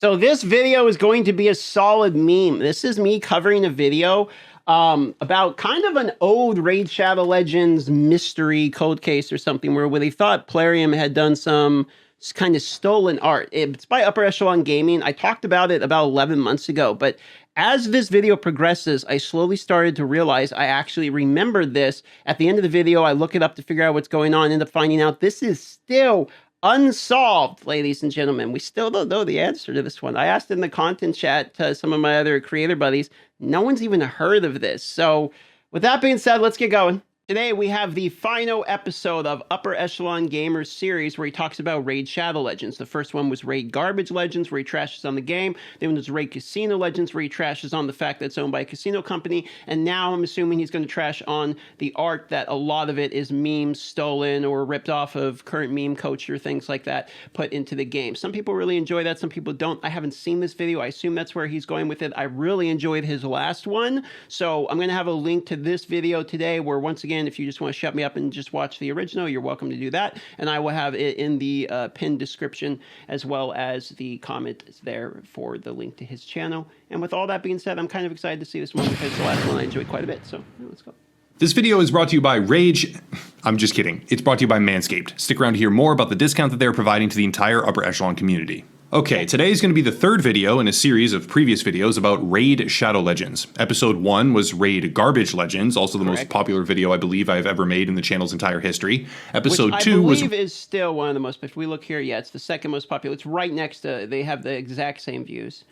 So this video is going to be a solid meme. This is me covering a video about kind of an old Raid Shadow Legends mystery code case or something where they thought Plarium had done some kind of stolen art. It's by Upper Echelon Gaming. I talked about it about 11 months ago, but as this video progresses, I slowly started to realize I actually remembered this. At the end of the video, I look it up to figure out what's going on, end up finding out this is still unsolved, ladies and gentlemen. We still don't know the answer to this one. I asked in the content chat to some of my other creator buddies. No one's even heard of this. So with that being said, let's get going. Today we have the final episode of Upper Echelon Gamers series where he talks about Raid Shadow Legends. The first one was Raid Garbage Legends where he trashes on the game. Then there's Raid Casino Legends where he trashes on the fact that it's owned by a casino company. And now I'm assuming he's going to trash on the art that a lot of it is memes stolen or ripped off of current meme culture, things like that, put into the game. Some people really enjoy that. Some people don't. I haven't seen this video. I assume that's where he's going with it. I really enjoyed his last one. So I'm going to have a link to this video today where once again, if you just want to shut me up and just watch the original, you're welcome to do that. And I will have it in the pinned description as well as the comment there for the link to his channel. And with all that being said, I'm kind of excited to see this one because the last one I enjoyed quite a bit. So yeah, let's go. This video is brought to you by Rage. I'm just kidding. It's brought to you by Manscaped. Stick around to hear more about the discount that they're providing to the entire Upper Echelon community. Okay, today is going to be the third video in a series of previous videos about Raid Shadow Legends. Episode 1 was Raid Garbage Legends, also the most popular video I believe I've ever made in the channel's entire history. Episode 2 was... I believe is still one of the most, if we look here, yeah, it's the second most popular. It's right next to, they have the exact same views.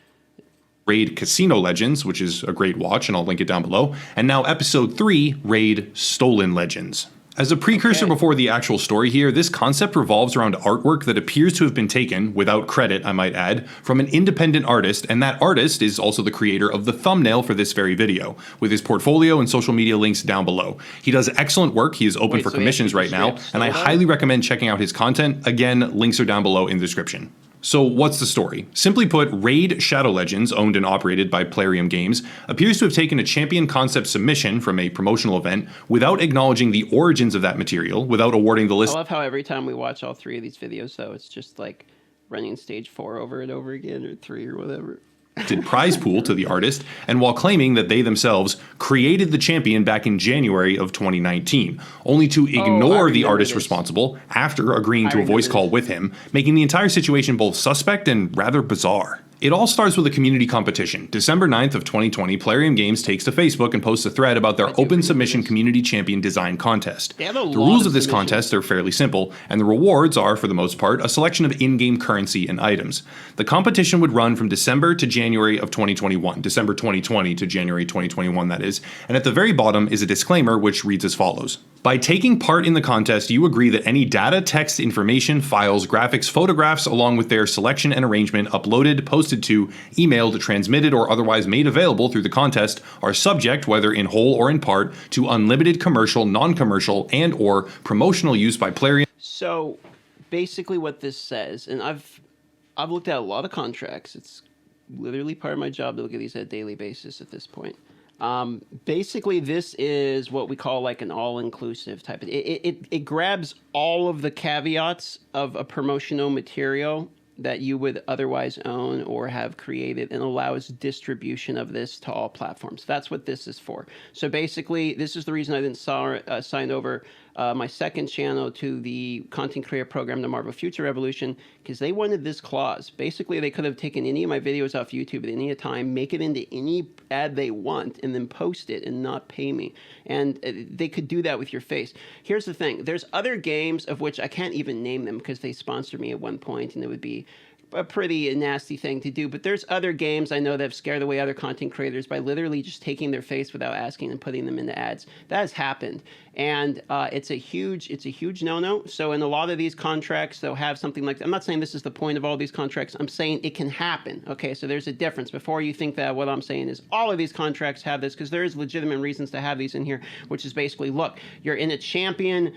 Raid Casino Legends, which is a great watch, and I'll link it down below. And now episode 3, Raid Stolen Legends. As a precursor before the actual story here, this concept revolves around artwork that appears to have been taken, without credit I might add, from an independent artist, and that artist is also the creator of the thumbnail for this very video, with his portfolio and social media links down below. He does excellent work, he is open for commissions right now, and I highly recommend checking out his content. Again, links are down below in the description. So what's the story? Simply put, Raid Shadow Legends, owned and operated by Plarium Games, appears to have taken a champion concept submission from a promotional event without acknowledging the origins of that material, without awarding the list. I love how every time we watch all three of these videos, though, it's just like running stage 4 over and over again, or 3 or whatever. Prize pool to the artist, and while claiming that they themselves created the champion back in January of 2019, only to ignore the artist responsible after agreeing to a voice call with him, making the entire situation both suspect and rather bizarre. It all starts with a community competition. December 9th of 2020, Plarium Games takes to Facebook and posts a thread about their open submission community champion design contest. The rules of this contest are fairly simple, and the rewards are, for the most part, a selection of in-game currency and items. The competition would run from December to January of 2021, December 2020 to January 2021 that is, and at the very bottom is a disclaimer which reads as follows. By taking part in the contest, you agree that any data, text, information, files, graphics, photographs, along with their selection and arrangement uploaded, posted to, emailed, transmitted, or otherwise made available through the contest are subject, whether in whole or in part, to unlimited commercial, non-commercial, and or promotional use by Plarium. So basically what this says, and I've looked at a lot of contracts. It's literally part of my job to look at these at a daily basis at this point. Basically, this is what we call like an all-inclusive type of... It grabs all of the caveats of a promotional material that you would otherwise own or have created and allows distribution of this to all platforms. That's what this is for. So basically, this is the reason I didn't sign over my second channel to the content creator program, the Marvel Future Revolution, because they wanted this clause. Basically, they could have taken any of my videos off YouTube at any time, make it into any ad they want, and then post it and not pay me. And they could do that with your face. Here's the thing. There's other games of which I can't even name them because they sponsored me at one point, and it would be a pretty nasty thing to do, but there's other games I know that have scared away other content creators by literally just taking their face without asking and putting them into ads. That has happened, and it's a huge no-no. So in a lot of these contracts, they'll have something like that. I'm not saying this is the point of all these contracts. I'm saying it can happen. Okay, so there's a difference. Before you think that what I'm saying is all of these contracts have this, because there is legitimate reasons to have these in here, which is basically, look, you're in a champion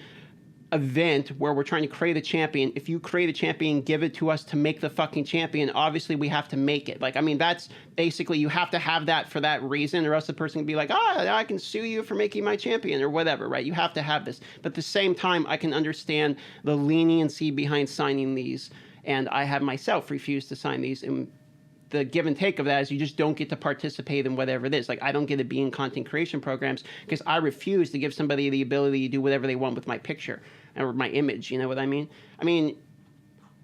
event where we're trying to create a champion. If you create a champion, give it to us to make the fucking champion. Obviously, we have to make it. Like, I mean, that's basically, you have to have that for that reason, or else the person can be like, I can sue you for making my champion, or whatever, right? You have to have this. But at the same time, I can understand the leniency behind signing these, and I have myself refused to sign these, and the give and take of that is you just don't get to participate in whatever it is. Like, I don't get to be in content creation programs because I refuse to give somebody the ability to do whatever they want with my picture or my image. You know what I mean? I mean,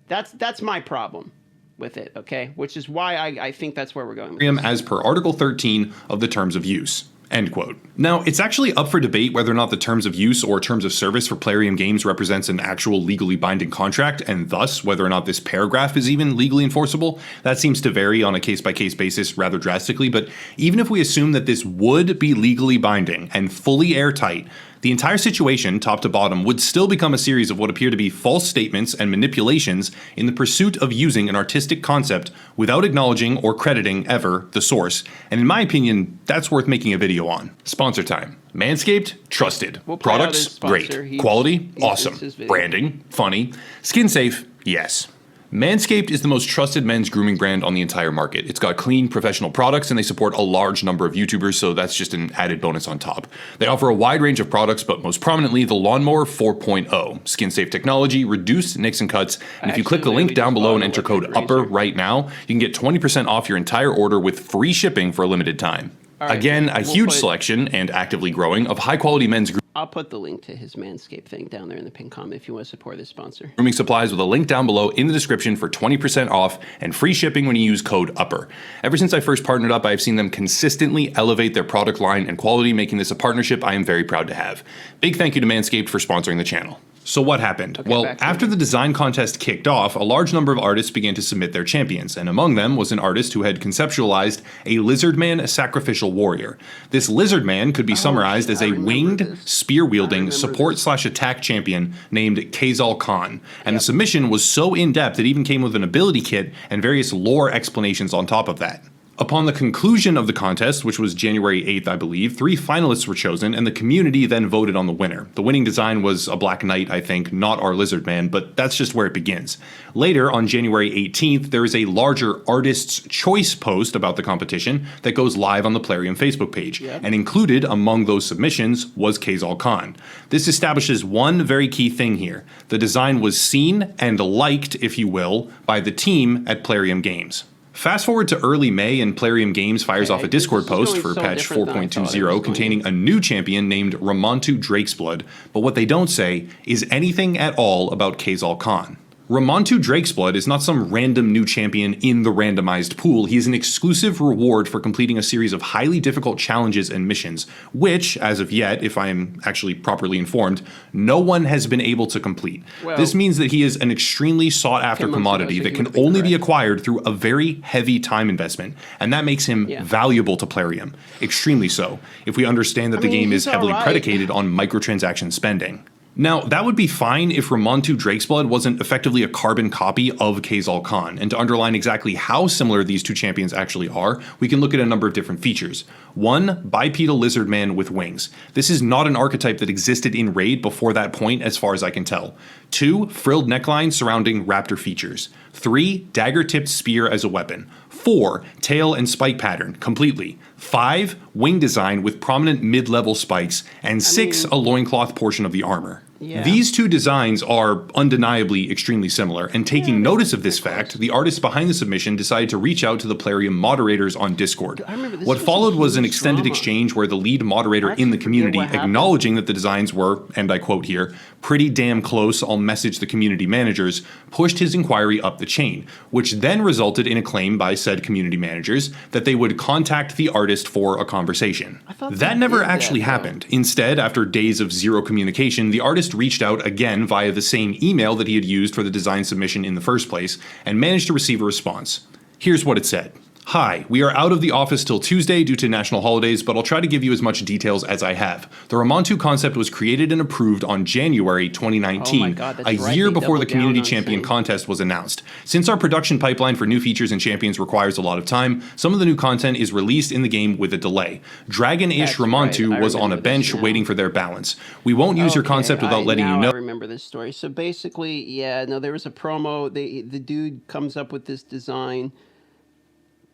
that's my problem with it, okay? Which is why I think that's where we're going with this. As per Article 13 of the Terms of Use. End quote. Now, it's actually up for debate whether or not the terms of use or terms of service for Plarium Games represents an actual legally binding contract, and thus whether or not this paragraph is even legally enforceable. That seems to vary on a case-by-case basis rather drastically, but even if we assume that this would be legally binding and fully airtight, the entire situation, top to bottom, would still become a series of what appear to be false statements and manipulations in the pursuit of using an artistic concept without acknowledging or crediting ever the source. And in my opinion, that's worth making a video on. Sponsor time. Manscaped, trusted. We'll play out his Products, sponsor. great. Quality, It's awesome. his video. Branding, funny. Skin safe, yes. Manscaped is the most trusted men's grooming brand on the entire market. It's got clean, professional products, and they support a large number of YouTubers, so that's just an added bonus on top. They offer a wide range of products, but most prominently, the Lawnmower 4.0. Skin-safe technology, reduced nicks and cuts, and if you click the link down below and enter code UPPER right now, you can get 20% off your entire order with free shipping for a limited time. Right, Again, a huge selection, and actively growing, of high-quality men's I'll put the link to his Manscaped thing down there in the pinned comment if you want to support this sponsor. grooming supplies with a link down below in the description for 20% off and free shipping when you use code UPPER. Ever since I first partnered up, I've seen them consistently elevate their product line and quality, making this a partnership I am very proud to have. Big thank you to Manscaped for sponsoring the channel. So what happened? Okay, well, after the design contest kicked off, a large number of artists began to submit their champions, and among them was an artist who had conceptualized a Lizardman sacrificial warrior. This Lizardman could be summarized as a winged, spear-wielding support/attack champion named Kazal Khan, and the submission was so in-depth it even came with an ability kit and various lore explanations on top of that. Upon the conclusion of the contest, which was January 8th, I believe, 3 finalists were chosen, and the community then voted on the winner. The winning design was a Black Knight, I think, not our Lizardman, but that's just where it begins. Later, on January 18th, there is a larger Artist's Choice post about the competition that goes live on the Plarium Facebook page, and included among those submissions was Kazal Khan. This establishes one very key thing here. The design was seen and liked, if you will, by the team at Plarium Games. Fast forward to early May, and Plarium Games fires off a Discord post for patch 4.20 containing a new champion named Ramontu Drakesblood, but what they don't say is anything at all about Kazal Khan. Ramontu Drakesblood is not some random new champion in the randomized pool. He is an exclusive reward for completing a series of highly difficult challenges and missions, which, as of yet, if I am actually properly informed, no one has been able to complete. Well, this means that he is an extremely sought-after commodity that can only be acquired through a very heavy time investment, and that makes him valuable to Plarium. Extremely so, if we understand that the game is heavily predicated on microtransaction spending. Now, that would be fine if Ramontu Drakesblood wasn't effectively a carbon copy of Kazal Khan, and to underline exactly how similar these two champions actually are, we can look at a number of different features. 1. Bipedal lizard man with wings. This is not an archetype that existed in Raid before that point as far as I can tell. 2. Frilled neckline surrounding raptor features. 3. Dagger-tipped spear as a weapon. 4. Tail and spike pattern, completely. 5. Wing design with prominent mid-level spikes. And 6. A loincloth portion of the armor. These two designs are undeniably extremely similar, and taking notice of this fact, the artists behind the submission decided to reach out to the Plarium moderators on Discord. What followed was an extended exchange where the lead moderator in the community, acknowledging that the designs were, and I quote here, pretty damn close, I'll message the community managers, pushed his inquiry up the chain, which then resulted in a claim by said community managers that they would contact the artist for a conversation. That never actually happened. Instead, after days of zero communication, the artist reached out again via the same email that he had used for the design submission in the first place, and managed to receive a response. Here's what it said. Hi, we are out of the office till Tuesday due to national holidays, but I'll try to give you as much details as I have. The Ramontu concept was created and approved on January 2019, a year before the Community Champion contest was announced. Since our production pipeline for new features and champions requires a lot of time, some of the new content is released in the game with a delay. Dragon-ish Ramontu was on a bench waiting for their balance. We won't use your concept without letting you know. I remember this story. So basically, there was a promo. The dude comes up with this design.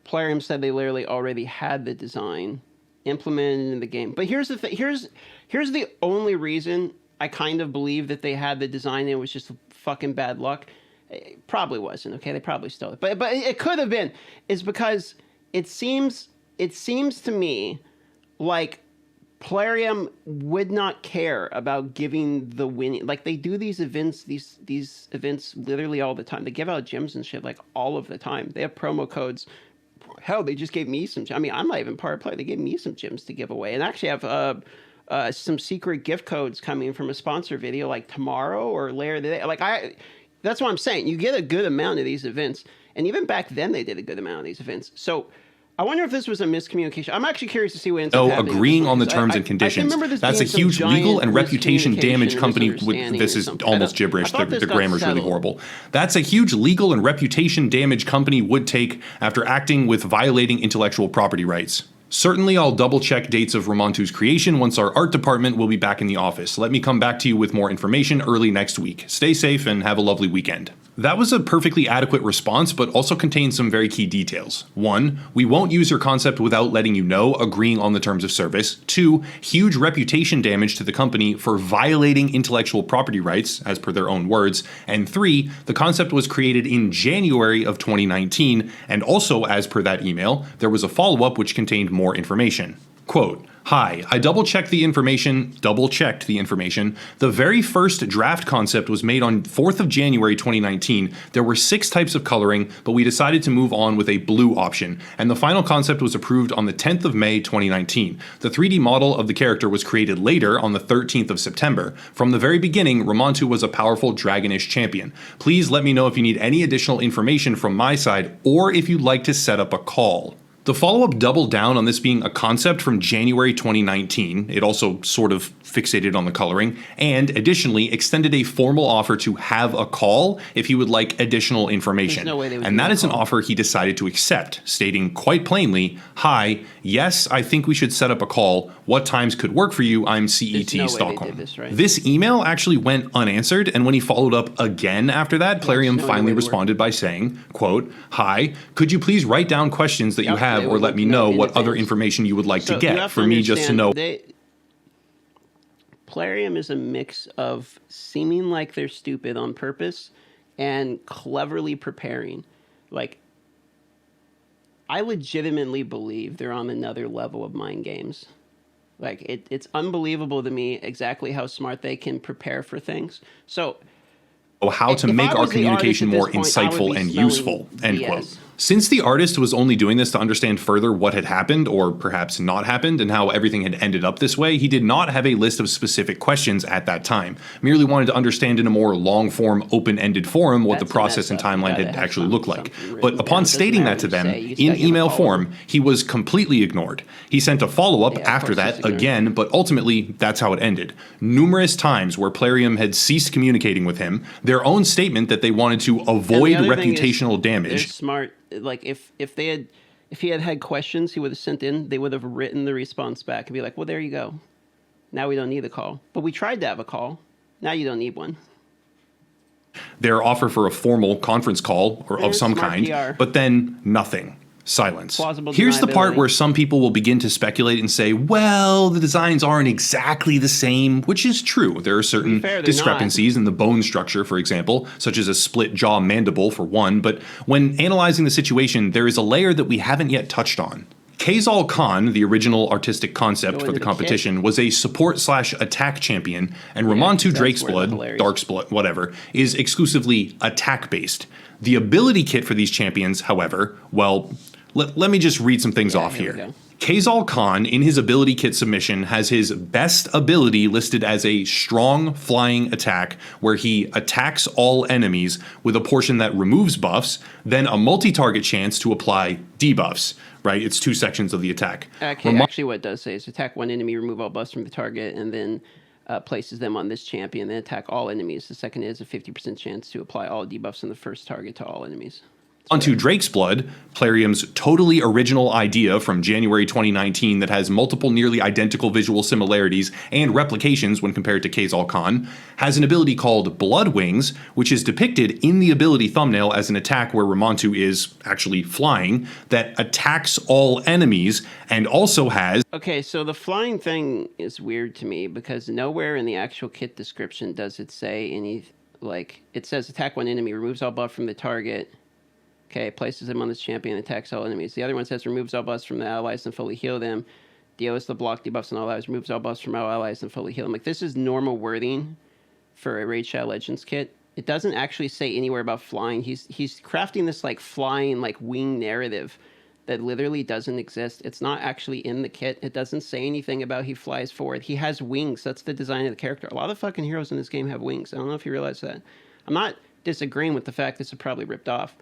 Plarium said they literally already had the design implemented in the game. But here's the thing. Here's the only reason I kind of believe that they had the design and it was just fucking bad luck. It probably wasn't. Okay, they probably stole it, but it could have been. It's because it seems to me like Plarium would not care about giving the winning. Like, they do these events, these events literally all the time. They give out gems and shit like all of the time. They have promo codes. Hell, they just gave me some. I mean, I'm not even part of Play. They gave me some gems to give away, and actually have some secret gift codes coming from a sponsor video like tomorrow or later today. That's what I'm saying. You get a good amount of these events, and even back then they did a good amount of these events. So I wonder if this was a miscommunication. I'm actually curious to see what ends up happening. Agreeing on the terms and conditions. That's a huge legal and reputation damage company. This is almost gibberish. The grammar's really horrible. That's a huge legal and reputation damage company would take after acting with violating intellectual property rights. Certainly, I'll double-check dates of Ramontu's creation once our art department will be back in the office. Let me come back to you with more information early next week. Stay safe and have a lovely weekend. That was a perfectly adequate response, but also contains some very key details. 1. We won't use your concept without letting you know, agreeing on the terms of service. 2. Huge reputation damage to the company for violating intellectual property rights, as per their own words. And 3. The concept was created in January of 2019, and also, as per that email, there was a follow-up which contained more information. Quote, "Hi, I double-checked the information. The very first draft concept was made on 4th of January 2019. There were 6 types of coloring, but we decided to move on with a blue option, and the final concept was approved on the 10th of May 2019. The 3D model of the character was created later on the 13th of September. From the very beginning, Ramontu was a powerful dragonish champion. Please let me know if you need any additional information from my side, or if you'd like to set up a call." The follow-up doubled down on this being a concept from January 2019. It also sort of fixated on the coloring, and additionally extended a formal offer to have a call if he would like additional information. No way they would and do that that is an call. offer he decided to accept, stating quite plainly, "Hi, yes, I think we should set up a call. What times could work for you? I'm CET There's no way they Stockholm." did this, right? This email actually went unanswered, and when he followed up again after that, Plarium no way finally they were. responded by saying, quote, "Hi, could you please write down questions that you Yep, have they or would let look me to know know in what other advance. information you would like So to you get have for me just to understand, know." Plarium is a mix of seeming like they're stupid on purpose and cleverly preparing. Like, I legitimately believe they're on another level of mind games. Like, it's unbelievable to me exactly how smart they can prepare for things. So, How to if make I our was the communication more artist at this point, I insightful would be and smelling useful, end BS. quote. Since the artist was only doing this to understand further what had happened, or perhaps not happened, and how everything had ended up this way, he did not have a list of specific questions at that time. Merely wanted to understand in a more long-form, open-ended forum what the That's a process mess and up. You timeline gotta had have actually looked like. something written But down. upon It doesn't stating matter that to what you them say, you just in gotta get a email follow-up. form, he was completely ignored. He sent a follow-up Yeah, of after course that he's ignored. again, but ultimately that's how it ended. Numerous times where Plarium had ceased communicating with him, their own statement that they wanted to avoid And the other thing is, reputational they're damage. smart. Like, if he had questions, he would have sent in. They would have written the response back and be like, "Well, there you go. Now we don't need a call, but we tried to have a call. Now you don't need one." Their offer for a formal conference call or of some smart kind, PR. but then nothing. Silence. Plausible Here's the part deniability. where some people will begin to speculate and say, well, the designs aren't exactly the same, which is true. There are certain fair, they're discrepancies in the bone structure, for example, such as a split jaw mandible for one, but when analyzing the situation, there is a layer that we haven't yet touched on. Kazal Khan, the original artistic concept Go for into the the competition, was a support/attack champion, and Yeah, Ramontu that's where the Drakesblood, hilarious- Darksblood, whatever, is exclusively attack-based. The ability kit for these champions, however, well, let me just read some things off here we here. go. Kazal Khan, in his ability kit submission, has his best ability listed as a strong flying attack, where he attacks all enemies with a portion that removes buffs, then a multi-target chance to apply debuffs, right? It's 2 sections of the attack. Actually, what it does say is attack one enemy, remove all buffs from the target, and then places them on this champion, then attack all enemies. The second is a 50% chance to apply all debuffs on the first target to all enemies. Onto Drakesblood, Plarium's totally original idea from January 2019 that has multiple nearly identical visual similarities and replications when compared to Kazal Khan, has an ability called Blood Wings, which is depicted in the ability thumbnail as an attack where Ramontu is actually flying, that attacks all enemies, and also has... Okay, so the flying thing is weird to me because nowhere in the actual kit description does it say any like, it says attack one enemy, removes all buff from the target. Okay, places him on this champion, attacks all enemies. The other one says removes all buffs from the allies and fully heal them. Deals the block debuffs on all allies, removes all buffs from all allies and fully heal them. Like, this is normal wording for a Raid Shadow Legends kit. It doesn't actually say anywhere about flying. He's crafting this like flying, like wing narrative that literally doesn't exist. It's not actually in the kit. It doesn't say anything about he flies forward. He has wings. That's the design of the character. A lot of fucking heroes in this game have wings. I don't know if you realize that. I'm not disagreeing with the fact this is probably ripped off.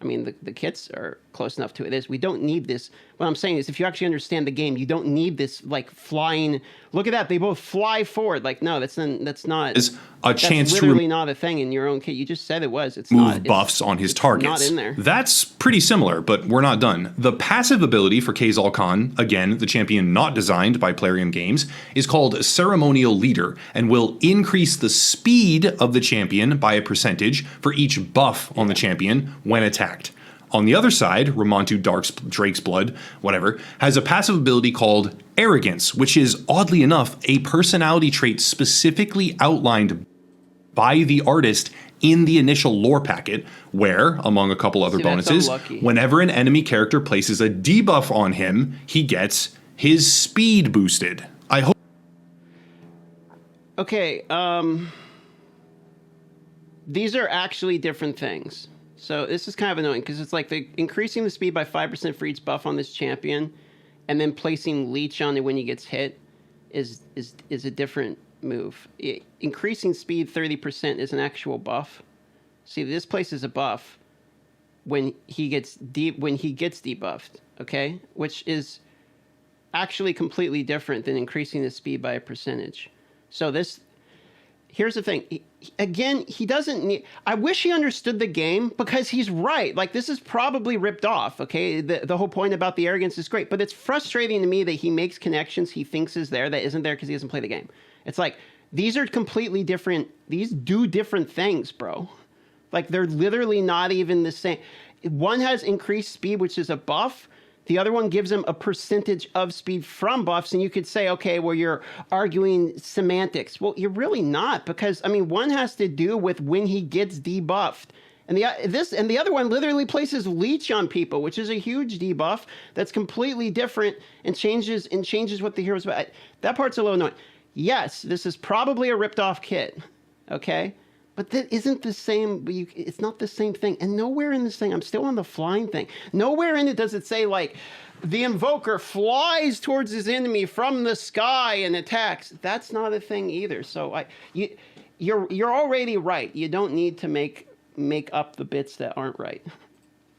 I mean, the kits are close enough to it. We don't need this. What I'm saying is, if you actually understand the game, you don't need this, like, flying. Look at that. They both fly forward. Like, no, that's not. Is a chance that's literally not a thing in your own kit. You just said it was. It's not. Buffs on his targets. Not in there. That's pretty similar, but we're not done. The passive ability for Kazal Khan, again, the champion not designed by Plarium Games, is called Ceremonial Leader and will increase the speed of the champion by a percentage for each buff on the champion when attacked. On the other side, Ramontu Drake's Blood, whatever, has a passive ability called Arrogance, which is, oddly enough, a personality trait specifically outlined by the artist in the initial lore packet, where, among a couple other bonuses, whenever an enemy character places a debuff on him, he gets his speed boosted. I hope... Okay, these are actually different things. So this is kind of annoying because it's like increasing the speed by 5% for each buff on this champion, and then placing leech on it when he gets hit is a different move. Increasing speed 30% is an actual buff. See, this places a buff when he gets debuffed, okay? Which is actually completely different than increasing the speed by a percentage. So here's the thing. He doesn't need... I wish he understood the game, because he's right. Like, this is probably ripped off, okay? The whole point about the arrogance is great, but it's frustrating to me that he makes connections he thinks is there that isn't there because he doesn't play the game. It's like, these are completely different... These do different things, bro. Like, they're literally not even the same. One has increased speed, which is a buff. The other one gives him a percentage of speed from buffs, and you could say, okay, well, you're arguing semantics. Well, you're really not, because, I mean, one has to do with when he gets debuffed. And the other one literally places leech on people, which is a huge debuff that's completely different and changes what the hero's about. That part's a little annoying. Yes, this is probably a ripped off kit, okay? But that isn't the same. It's not the same thing. And nowhere in this thing, I'm still on the flying thing. Nowhere in it does it say, like, the invoker flies towards his enemy from the sky and attacks. That's not a thing either. So you're already right. You don't need to make up the bits that aren't right.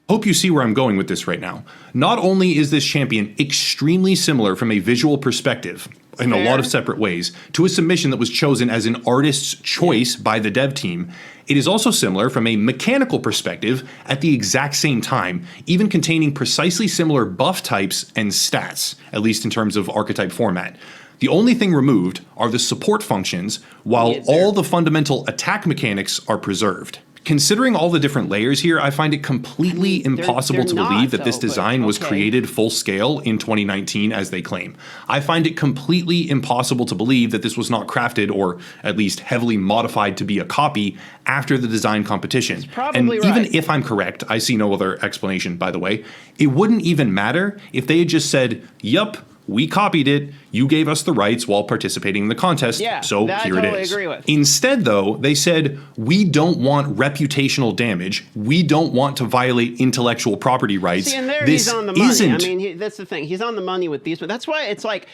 Hope you see where I'm going with this right now. Not only is this champion extremely similar from a visual perspective, in a lot of separate ways, to a submission that was chosen as an artist's choice by the dev team, it is also similar from a mechanical perspective at the exact same time, even containing precisely similar buff types and stats, at least in terms of archetype format. The only thing removed are the support functions, while all the fundamental attack mechanics are preserved. Considering all the different layers here, I find it completely impossible to believe that this design was created full scale in 2019 as they claim. I find it completely impossible to believe that this was not crafted, or at least heavily modified to be a copy, after the design competition. And even if I'm correct, I see no other explanation, by the way, it wouldn't even matter if they had just said, yup, we copied it, you gave us the rights while participating in the contest, so here it is. Agree with. Instead, though, they said, we don't want reputational damage, we don't want to violate intellectual property rights. See, and there he's on the money. I mean, that's the thing. He's on the money with these, but that's why it's like,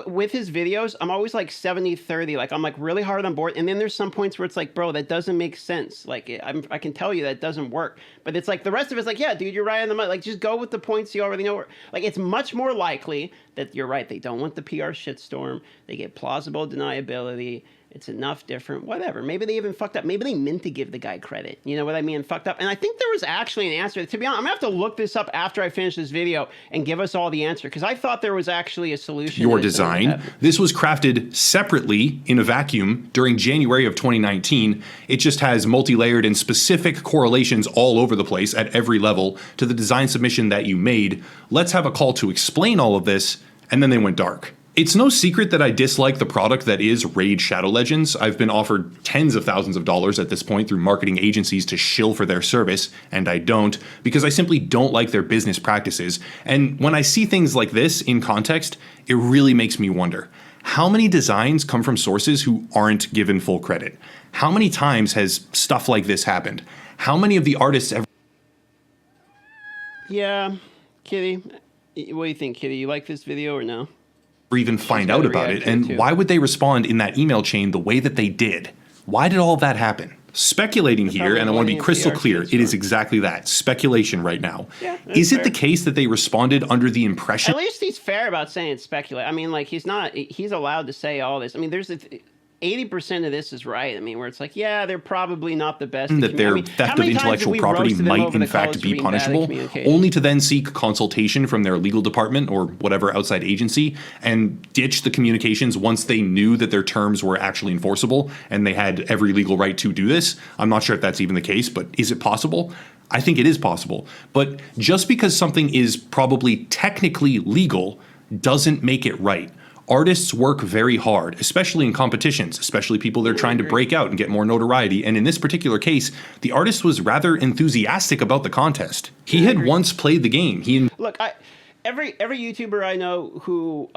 with his videos, I'm always like 70-30, like I'm like really hard on board, and then there's some points where it's like, bro, that doesn't make sense. Like, I can tell you that doesn't work, but it's like, the rest of it's like, yeah, dude, you're right on the money. Like, just go with the points you already know. Like, it's much more likely that you're right. They don't want the PR shitstorm. They get plausible deniability. It's enough different, whatever. Maybe they even fucked up. Maybe they meant to give the guy credit. You know what I mean? Fucked up. And I think there was actually an answer. To be honest, I'm going to have to look this up after I finish this video and give us all the answer, because I thought there was actually a solution. Your design. This was crafted separately in a vacuum during January of 2019. It just has multi-layered and specific correlations all over the place at every level to the design submission that you made. Let's have a call to explain all of this, and then they went dark. It's no secret that I dislike the product that is Raid Shadow Legends. I've been offered tens of thousands of dollars at this point through marketing agencies to shill for their service, and I don't, because I simply don't like their business practices. And when I see things like this in context, it really makes me wonder, how many designs come from sources who aren't given full credit? How many times has stuff like this happened? How many of the artists ever... Yeah, Kitty, what do you think, Kitty? You like this video or no? Or even find out about it, and why would they respond in that email chain the way that they did? Why did all that happen? Speculating here, and I want to be crystal clear, it is exactly that, speculation right now. Yeah, is it the case that they responded under the impression... At least he's fair about saying speculate. I mean, like, he's allowed to say all this. I mean, there's 80% of this is right. I mean, where it's like, yeah, they're probably not the best. That their theft of intellectual property might in fact be punishable, only to then seek consultation from their legal department or whatever outside agency and ditch the communications once they knew that their terms were actually enforceable and they had every legal right to do this. I'm not sure if that's even the case, but is it possible? I think it is possible. But just because something is probably technically legal doesn't make it right. Artists work very hard, especially in competitions, especially people that are trying to break out and get more notoriety. And in this particular case, the artist was rather enthusiastic about the contest. He had once played the game. Look, every YouTuber I know who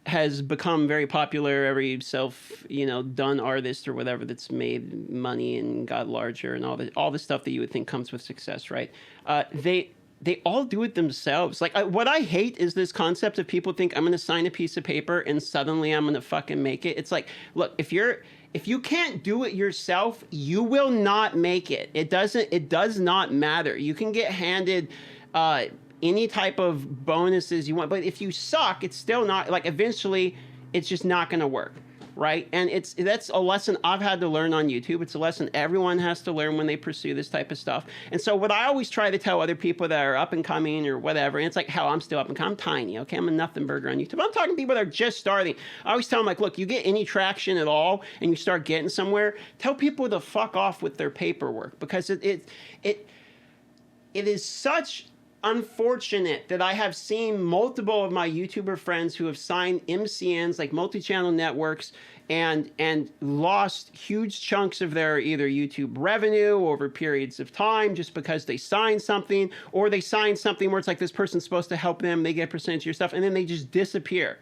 has become very popular, every done artist or whatever that's made money and got larger and all the stuff that you would think comes with success, right? They all do it themselves. Like, what I hate is this concept of people think I'm going to sign a piece of paper and suddenly I'm going to fucking make it. It's like, look, if you can't do it yourself, you will not make it. It does not matter. You can get handed any type of bonuses you want, but if you suck, it's still not, like, eventually it's just not going to work. Right? And that's a lesson I've had to learn on YouTube. It's a lesson everyone has to learn when they pursue this type of stuff. And so what I always try to tell other people that are up and coming or whatever, and it's like, hell, I'm still up and coming. I'm tiny, okay? I'm a nothing burger on YouTube. I'm talking to people that are just starting. I always tell them, like, look, you get any traction at all and you start getting somewhere, tell people to fuck off with their paperwork, because it is such unfortunate that I have seen multiple of my YouTuber friends who have signed MCNs, like multi-channel networks, and lost huge chunks of their either YouTube revenue over periods of time just because they signed something, or they signed something where it's like this person's supposed to help them, they get a percentage of your stuff, and then they just disappear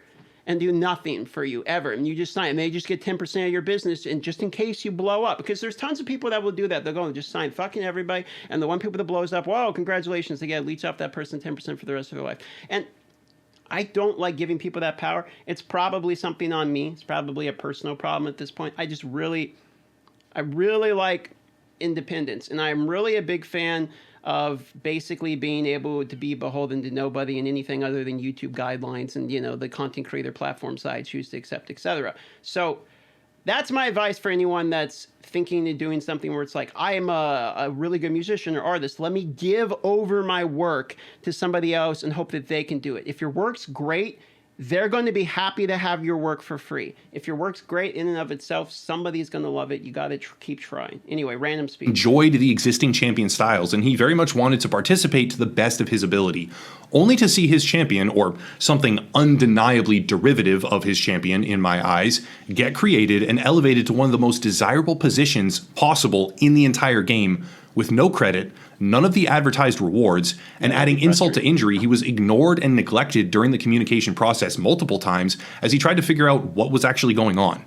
and do nothing for you ever. And you just sign, and they just get 10% of your business, and just in case you blow up. Because there's tons of people that will do that. They'll go and just sign fucking everybody, and the one people that blows up, whoa, congratulations, they get leech off that person 10% for the rest of their life. And I don't like giving people that power. It's probably something on me. It's probably a personal problem at this point. I really like independence, and I'm really a big fan of basically being able to be beholden to nobody and anything other than YouTube guidelines and, the content creator platforms that I choose to accept, etc. So that's my advice for anyone that's thinking of doing something where it's like, I am a really good musician or artist. Let me give over my work to somebody else and hope that they can do it. If your work's great, they're going to be happy to have your work for free. If your work's great in and of itself, somebody's going to love it. You got to keep trying. Anyway, random speech. Enjoyed the existing champion styles, and he very much wanted to participate to the best of his ability, only to see his champion, or something undeniably derivative of his champion in my eyes, get created and elevated to one of the most desirable positions possible in the entire game, with no credit, none of the advertised rewards, and adding insult to injury, he was ignored and neglected during the communication process multiple times as he tried to figure out what was actually going on.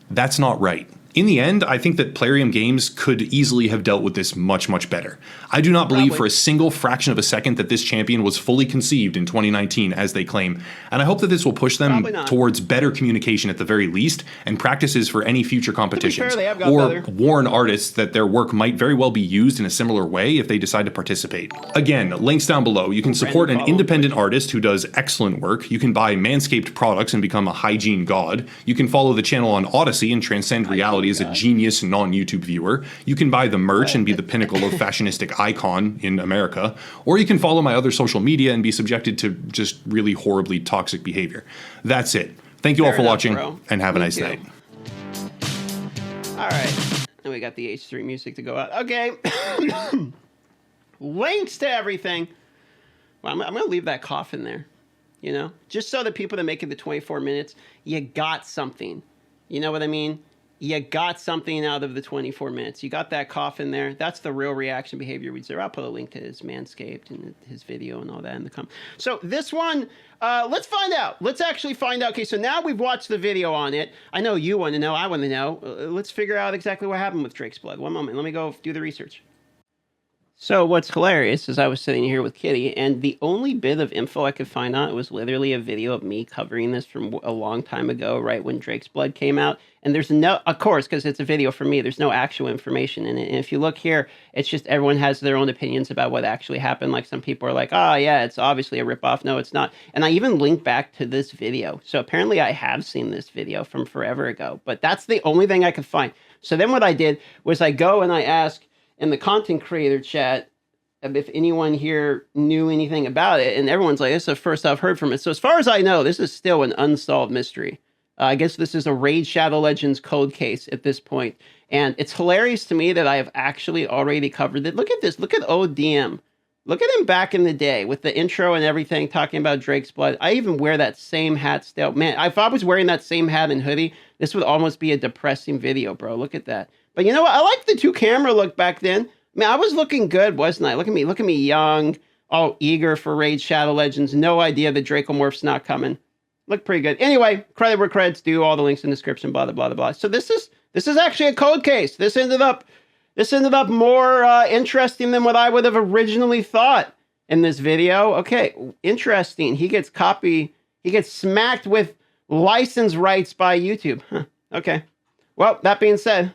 That's not right. In the end, I think that Plarium Games could easily have dealt with this much, much better. I do not believe for a single fraction of a second that this champion was fully conceived in 2019, as they claim, and I hope that this will push them towards better communication at the very least, and practices for any future competitions, or warn artists that their work might very well be used in a similar way if they decide to participate. Again, links down below. You can support an independent artist who does excellent work. You can buy Manscaped products and become a hygiene god. You can follow the channel on Odyssey and transcend reality as a genius non-YouTube viewer. You can buy the merch and be the pinnacle of fashionistic icon in America, or you can follow my other social media and be subjected to just really horribly toxic behavior. That's it. Thank you all for watching, and have a nice night. All right, and we got the H3 music to go out. Okay, links to everything. Well, I'm going to leave that cough in there. you know? Just so the people that make it the 24 minutes, you got something. You know what I mean? You got something out of the 24 minutes. You got that cough in there. That's the real reaction behavior we'd say. I'll put a link to his Manscaped and his video and all that in the comments. So this one, let's find out. Let's actually find out. Okay, so now we've watched the video on it. I know you want to know. I want to know. Let's figure out exactly what happened with Drake's blood. One moment. Let me go do the research. So what's hilarious is I was sitting here with Kitty, and the only bit of info I could find on it was literally a video of me covering this from a long time ago, right when Drake's blood came out. And there's no, of course, because it's a video for me, there's no actual information in it. And if you look here, it's just everyone has their own opinions about what actually happened. Like some people are like, oh yeah, it's obviously a ripoff. No, it's not. And I even linked back to this video. So apparently I have seen this video from forever ago, but that's the only thing I could find. So then what I did was I go and I ask in the content creator chat if anyone here knew anything about it, and everyone's like, this is the first I've heard from it. So as far as I know, this is still an unsolved mystery. I guess this is a Raid Shadow Legends code case at this point. And it's hilarious to me that I have actually already covered it. Look at this. Look at ODM. Look at him back in the day with the intro and everything talking about Drake's blood. I even wear that same hat still. Man, if I was wearing that same hat and hoodie, this would almost be a depressing video, bro. Look at that. But you know what? I like the 2-camera look back then. I mean, I was looking good, wasn't I? Look at me young, all eager for Raid Shadow Legends. No idea the Dracomorph's not coming. Look pretty good. Anyway, credit where credit's due. All the links in the description. Blah blah blah blah. So this is actually a code case. This ended up more interesting than what I would have originally thought in this video. Okay, interesting. He gets smacked with license rights by YouTube. Huh. Okay. Well, that being said,